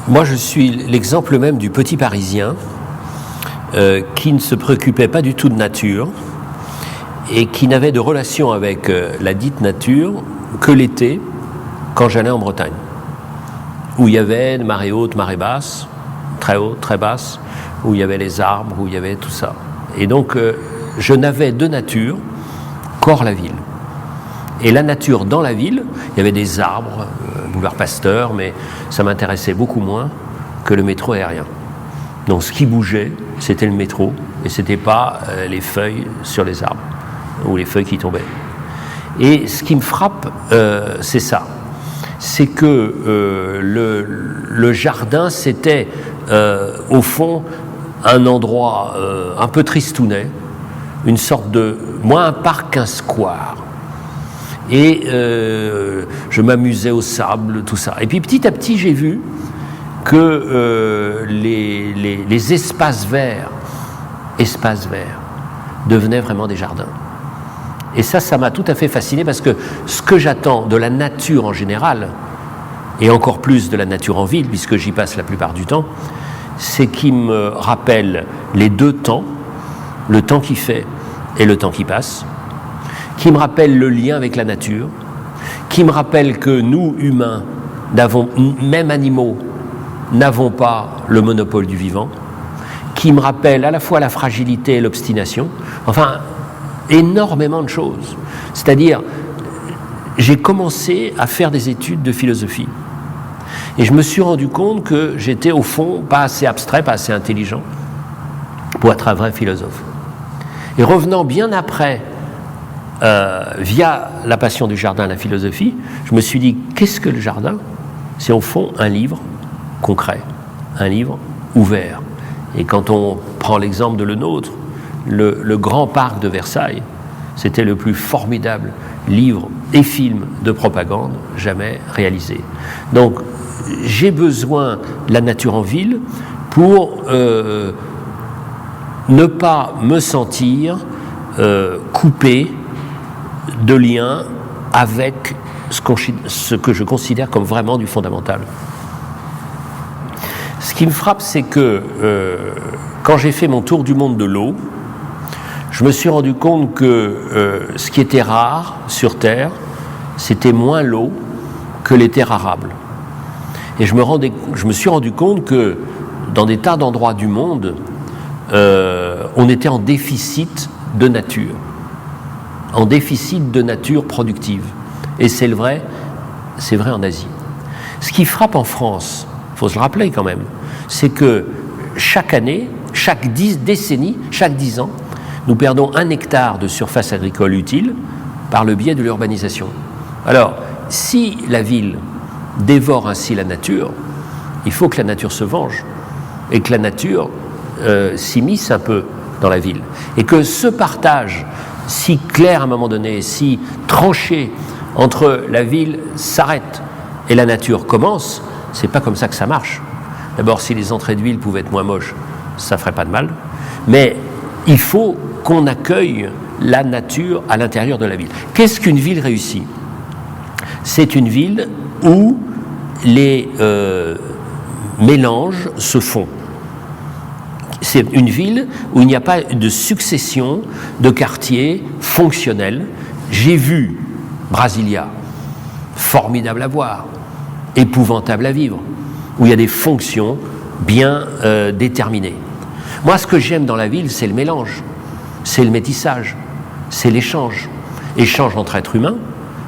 Moi, je suis l'exemple même du petit Parisien qui ne se préoccupait pas du tout de nature et qui n'avait de relation avec la dite nature que l'été, quand j'allais en Bretagne, où il y avait marée haute, marée basse, très haute, très basse, où il y avait les arbres, où il y avait tout ça. Et donc, je n'avais de nature qu'hors la ville. Et la nature dans la ville, il y avait des arbres, boulevard Pasteur, mais ça m'intéressait beaucoup moins que le métro aérien. Donc ce qui bougeait, c'était le métro, et c'était pas les feuilles sur les arbres, ou les feuilles qui tombaient. Et ce qui me frappe, c'est ça. C'est que le jardin, c'était au fond un endroit un peu tristounet, une sorte de, moins un parc qu'un square. Et je m'amusais au sable, tout ça. Et puis petit à petit, j'ai vu que les espaces verts devenaient vraiment des jardins. Et ça m'a tout à fait fasciné parce que ce que j'attends de la nature en général, et encore plus de la nature en ville, puisque j'y passe la plupart du temps, c'est qu'il me rappelle les deux temps, le temps qui fait et le temps qui passe, qui me rappelle le lien avec la nature, qui me rappelle que nous, humains, même animaux, n'avons pas le monopole du vivant, qui me rappelle à la fois la fragilité et l'obstination, enfin, énormément de choses. C'est-à-dire, j'ai commencé à faire des études de philosophie. Et je me suis rendu compte que j'étais au fond pas assez abstrait, pas assez intelligent pour être un vrai philosophe. Et revenant bien après, via la passion du jardin, la philosophie, je me suis dit, qu'est-ce que le jardin ? C'est au fond un livre concret, un livre ouvert. Et quand on prend l'exemple de le nôtre, le grand parc de Versailles, c'était le plus formidable livre et film de propagande jamais réalisé. Donc, j'ai besoin de la nature en ville pour ne pas me sentir coupé de lien avec ce que je considère comme vraiment du fondamental. Ce qui me frappe, c'est que quand j'ai fait mon tour du monde de l'eau, je me suis rendu compte que ce qui était rare sur Terre, c'était moins l'eau que les terres arables. Et je me suis rendu compte que dans des tas d'endroits du monde, on était en déficit de nature, en déficit de nature productive. Et c'est vrai en Asie. Ce qui frappe en France, il faut se le rappeler quand même, c'est que chaque année, chaque 10 ans, nous perdons 1 hectare de surface agricole utile par le biais de l'urbanisation. Alors, si la ville dévore ainsi la nature, il faut que la nature se venge et que la nature s'immisce un peu dans la ville. Et que ce partage si clair à un moment donné, si tranché entre la ville s'arrête et la nature commence, c'est pas comme ça que ça marche. D'abord, si les entrées de ville pouvaient être moins moches, ça ferait pas de mal. Mais il faut qu'on accueille la nature à l'intérieur de la ville. Qu'est-ce qu'une ville réussie ? C'est une ville où les mélanges se font. C'est une ville où il n'y a pas de succession de quartiers fonctionnels. J'ai vu Brasilia, formidable à voir, épouvantable à vivre, où il y a des fonctions bien déterminées. Moi, ce que j'aime dans la ville, c'est le mélange, c'est le métissage, c'est l'échange. Échange entre êtres humains,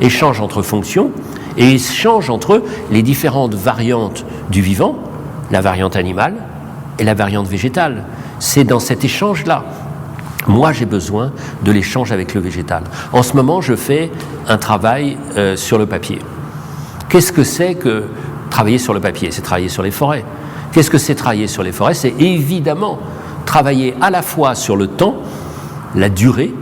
échange entre fonctions, et échange entre les différentes variantes du vivant, la variante animale et la variante végétale. C'est dans cet échange-là. Moi, j'ai besoin de l'échange avec le végétal. En ce moment, je fais un travail sur le papier. Qu'est-ce que c'est que travailler sur le papier ? C'est travailler sur les forêts. Qu'est-ce que c'est travailler sur les forêts ? C'est évidemment travailler à la fois sur le temps, la durée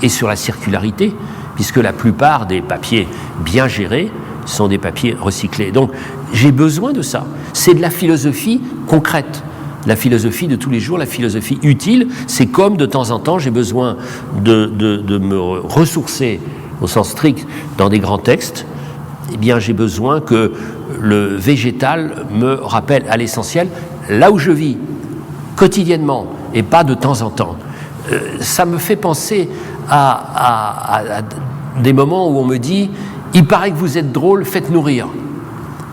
et sur la circularité, puisque la plupart des papiers bien gérés sont des papiers recyclés. Donc, j'ai besoin de ça. C'est de la philosophie concrète. La philosophie de tous les jours, la philosophie utile, c'est comme de temps en temps j'ai besoin de me ressourcer au sens strict dans des grands textes, eh bien j'ai besoin que le végétal me rappelle à l'essentiel là où je vis, quotidiennement, et pas de temps en temps. Ça me fait penser à des moments où on me dit « il paraît que vous êtes drôle, faites-nous rire ».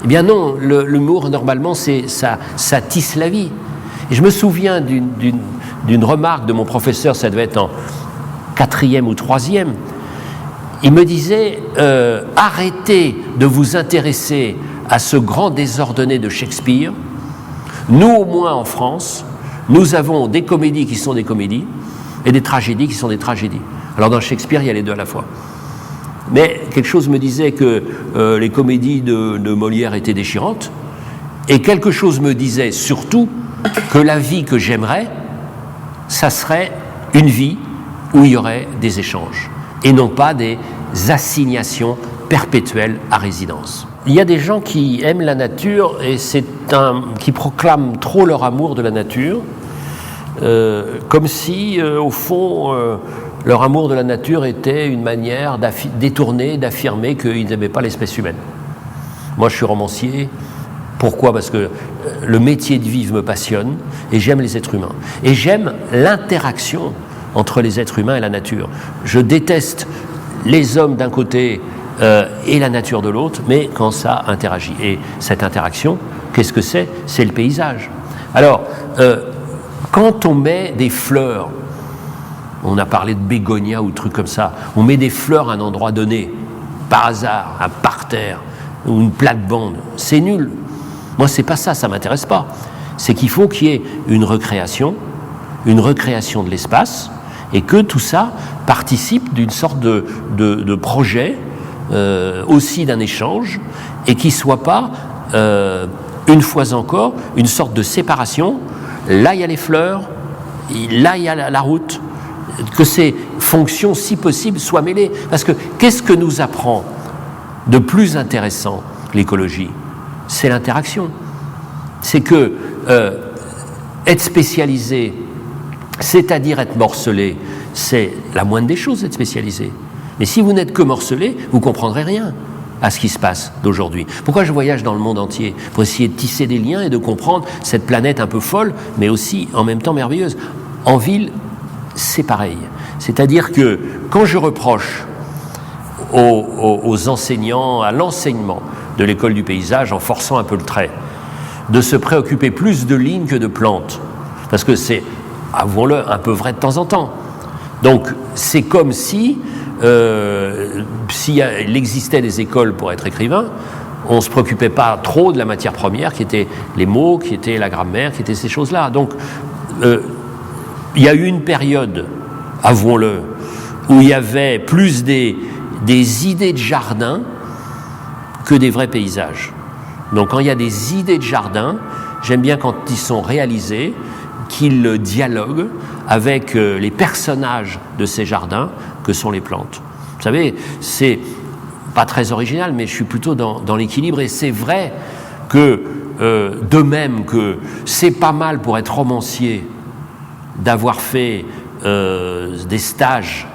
Eh bien non, l'humour, normalement, ça tisse la vie. Et je me souviens d'une remarque de mon professeur, ça devait être en 4e ou 3e. Il me disait arrêtez de vous intéresser à ce grand désordonné de Shakespeare. Nous, au moins en France, nous avons des comédies qui sont des comédies et des tragédies qui sont des tragédies. Alors dans Shakespeare, il y a les deux à la fois. Mais quelque chose me disait que les comédies de Molière étaient déchirantes, et quelque chose me disait surtout que la vie que j'aimerais, ça serait une vie où il y aurait des échanges, et non pas des assignations perpétuelles à résidence. Il y a des gens qui aiment la nature et qui proclament trop leur amour de la nature, comme si, au fond, leur amour de la nature était une manière détournée d'affirmer qu'ils n'aimaient pas l'espèce humaine. Moi, je suis romancier. Pourquoi ? Parce que le métier de vivre me passionne et j'aime les êtres humains. Et j'aime l'interaction entre les êtres humains et la nature. Je déteste les hommes d'un côté et la nature de l'autre, mais quand ça interagit. Et cette interaction, qu'est-ce que c'est ? C'est le paysage. Alors, quand on met des fleurs, on a parlé de bégonia ou de trucs comme ça, on met des fleurs à un endroit donné, par hasard, un parterre ou une plate-bande, c'est nul. Moi, c'est pas ça, ça m'intéresse pas. C'est qu'il faut qu'il y ait une recréation de l'espace, et que tout ça participe d'une sorte de projet, aussi d'un échange, et qui soit pas, une fois encore, une sorte de séparation. Là, il y a les fleurs, là, il y a la route, que ces fonctions, si possible, soient mêlées. Parce que qu'est-ce que nous apprend de plus intéressant l'écologie ? C'est l'interaction. C'est que être spécialisé, c'est-à-dire être morcelé, c'est la moindre des choses, être spécialisé. Mais si vous n'êtes que morcelé, vous ne comprendrez rien à ce qui se passe d'aujourd'hui. Pourquoi je voyage dans le monde entier ? Pour essayer de tisser des liens et de comprendre cette planète un peu folle, mais aussi en même temps merveilleuse. En ville, c'est pareil. C'est-à-dire que quand je reproche aux enseignants, à l'enseignement de l'école du paysage, en forçant un peu le trait, de se préoccuper plus de lignes que de plantes, parce que c'est, avouons-le, un peu vrai de temps en temps. Donc, c'est comme si, s'il existait des écoles pour être écrivain, on ne se préoccupait pas trop de la matière première, qui était les mots, qui était la grammaire, qui étaient ces choses-là. Donc, il y a eu une période, avouons-le, où il y avait plus des idées de jardin que des vrais paysages. Donc quand il y a des idées de jardin, j'aime bien quand ils sont réalisés, qu'ils dialoguent avec les personnages de ces jardins que sont les plantes. Vous savez, c'est pas très original, mais je suis plutôt dans l'équilibre, et c'est vrai que, de même que c'est pas mal pour être romancier d'avoir fait des stages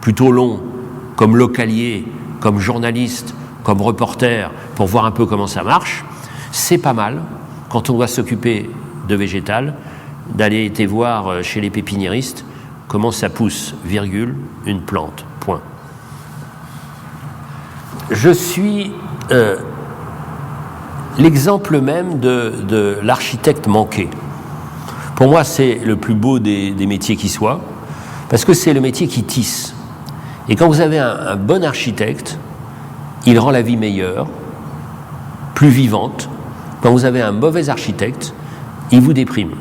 plutôt longs, comme localier, comme journaliste, comme reporter, pour voir un peu comment ça marche, c'est pas mal, quand on doit s'occuper de végétal, d'aller voir chez les pépiniéristes comment ça pousse, virgule, une plante, point. Je suis l'exemple même de l'architecte manqué. Pour moi, c'est le plus beau des métiers qui soit, parce que c'est le métier qui tisse. Et quand vous avez un bon architecte, il rend la vie meilleure, plus vivante. Quand vous avez un mauvais architecte, il vous déprime.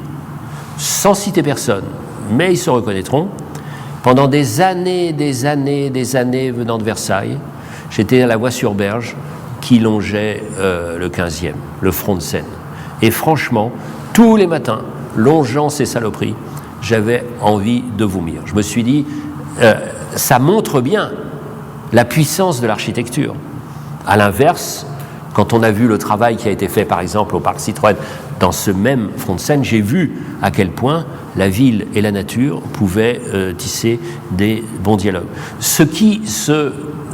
Sans citer personne, mais ils se reconnaîtront. Pendant des années venant de Versailles, j'étais à la Voie-sur-Berge qui longeait le 15e, le front de Seine. Et franchement, tous les matins, longeant ces saloperies, j'avais envie de vomir. Je me suis dit, ça montre bien la puissance de l'architecture. À l'inverse, quand on a vu le travail qui a été fait, par exemple, au Parc Citroën, dans ce même front de Seine, j'ai vu à quel point la ville et la nature pouvaient tisser des bons dialogues. Ce qui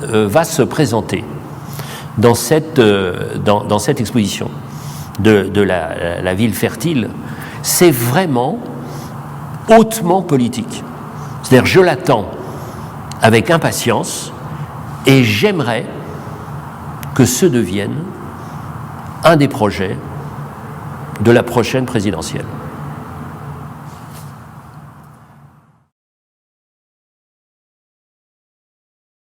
va se présenter dans cette exposition de la ville fertile, c'est vraiment hautement politique. C'est-à-dire, je l'attends avec impatience et j'aimerais que ce devienne un des projets de la prochaine présidentielle.